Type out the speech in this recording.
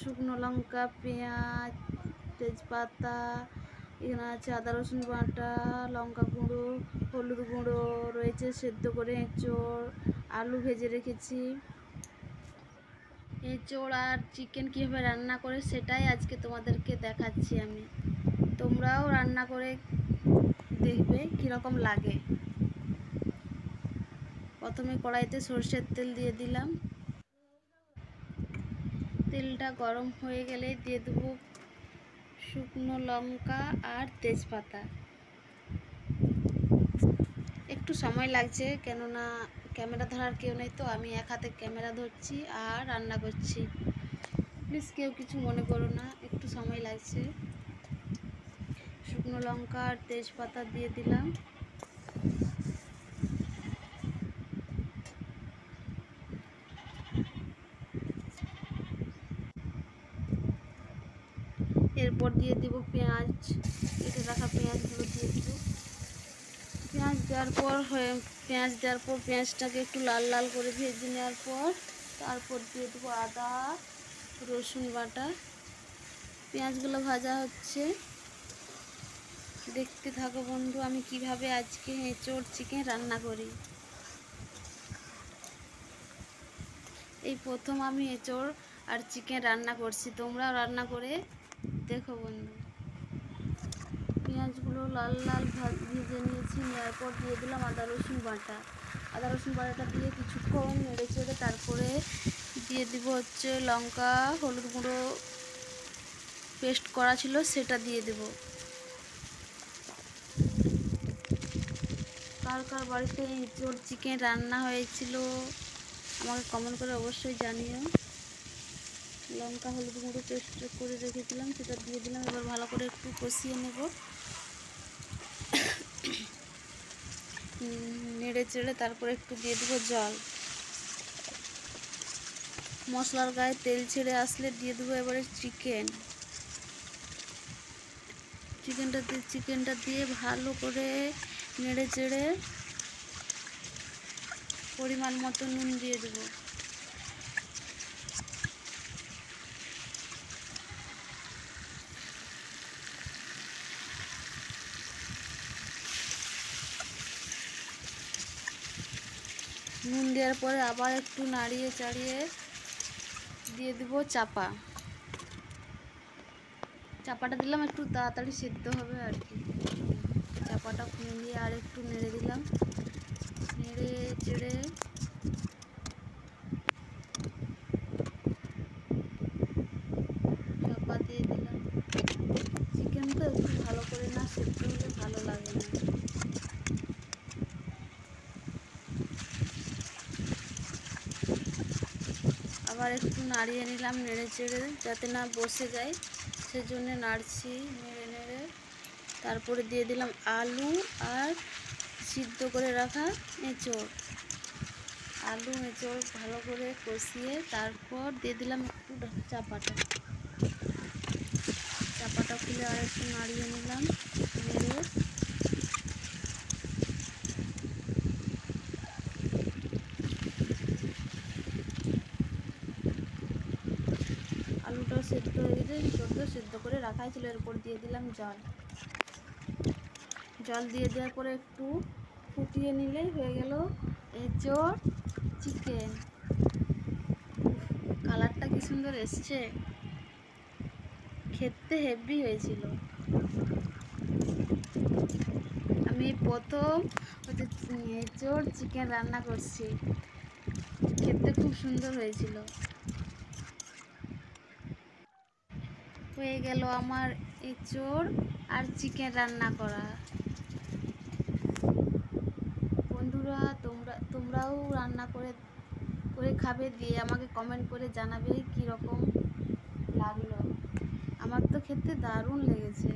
শুকনো লঙ্কা, পেঁয়াজ, তেজপাতা, এখানে আছে আদা রসুন বাটা, লঙ্কা গুঁড়ো, হলুদ গুঁড়ো রয়েছে, সেদ্ধ করে এঁচোড়, আলু ভেজে রেখেছি। এঁচোড় আর চিকেন কীভাবে রান্না করে সেটাই আজকে তোমাদেরকে দেখাচ্ছি আমি। তোমরাও রান্না করে দেখবে কীরকম লাগে। প্রথমে কড়াইতে সরষের তেল দিয়ে দিলাম। তেলটা গরম হয়ে গেলে দিয়ে দেবো শুকনো লঙ্কা আর তেজপাতা। একটু সময় লাগছে, কেননা ক্যামেরা ধরার কেউ নেই, তো আমি এক হাতে ক্যামেরা ধরছি আর রান্না করছি। প্লিজ কেউ কিছু মনে করো না, একটু সময় লাগছে। শুকনো লঙ্কা আর তেজপাতা দিয়ে দিলাম। এরপর দিয়ে দিব পেঁয়াজ, কেটে রাখা পেঁয়াজগুলো দিয়ে দিব। পেঁয়াজ দেওয়ার পর পেঁয়াজটাকে একটু লাল লাল করে ভেজে নেওয়ার পর তারপর দিয়ে দেবো আদা রসুন বাটা। পেঁয়াজগুলো ভাজা হচ্ছে, দেখতে থাকো বন্ধু আমি কিভাবে আজকে এঁচোড় চিকেন রান্না করি। এই প্রথম আমি এঁচোড় আর চিকেন রান্না করছি, তোমরাও রান্না করে দেখো বন্ধু। পেঁয়াজগুলো লাল লাল ভেজে নিয়েছি, নেওয়ার পর দিয়ে দিলাম আদা রসুন বাটা। আদা রসুন বাটাটা দিয়ে কিছুক্ষণ নেড়ে চেড়ে তারপরে দিয়ে দিব হচ্ছে লঙ্কা হলুদ গুঁড়ো পেস্ট করা ছিল সেটা দিয়ে দেব। কার কার বাড়িতে এঁচোড় চিকেন রান্না হয়েছিল আমাকে কমেন্ট করে অবশ্যই জানিও। লঙ্কা হলুদ গুঁড়ো পেস্ট করে রেখেছিলাম সেটা দিয়ে দিলাম। এবার ভালো করে একটু কষিয়ে নেব, নেড়ে চেড়ে তারপরে একটু দিয়ে দেবো জল। মশলার গায়ে তেল ছেড়ে আসলে দিয়ে দেবো এবারে চিকেনটা দিয়ে ভালো করে নেড়ে চেড়ে পরিমাণ মতো নুন দিয়ে দেবো। নুন দেওয়ার পরে আবার একটু নাড়িয়ে চাড়িয়ে দিয়ে দেবো চাপাটা দিলাম, একটু তাড়াতাড়ি সেদ্ধ হবে আর কি। চাপাটা খুলে দিয়ে আর একটু নেড়ে দিলাম, নেড়ে চেড়ে চাপা দিয়ে দিলাম। চিকেন তো একটু ভালো করে না সেদ্ধ হলে ভালো লাগে না। আবার একটু নাড়িয়ে নিলাম, নেড়ে চেড়ে যাতে না বসে যায় সেজন্য নাড়ছি নেড়ে নেড়ে। তারপরে দিয়ে দিলাম আলু আর সিদ্ধ করে রাখা এঁচোড়। আলু এঁচোড় ভালো করে কষিয়ে তারপর দিয়ে দিলাম একটু চাপাটা খুলে আর একটু নাড়িয়ে নিলাম, নেড়ে আলুটাও সেদ্ধ হয়ে গেছে, সেদ্ধ করে রাখাই ছিল। এরপর দিয়ে দিলাম জল দিয়ে দেওয়ার পরে একটু ফুটিয়ে নিলেই হয়ে গেল এঁচোড় চিকেন। কালারটা কি সুন্দর এসছে, খেতে হেভি হয়েছিল। আমি প্রথম এঁচোড় চিকেন রান্না করছি, খেতে খুব সুন্দর হয়েছিল। হয়ে গেল আমার এঁচোড় আর চিকেন রান্না করা। বন্ধুরা তোমরাও রান্না করে খাবে, দিয়ে আমাকে কমেন্ট করে জানাবে কীরকম লাগলো। আমার তো খেতে দারুণ লেগেছে।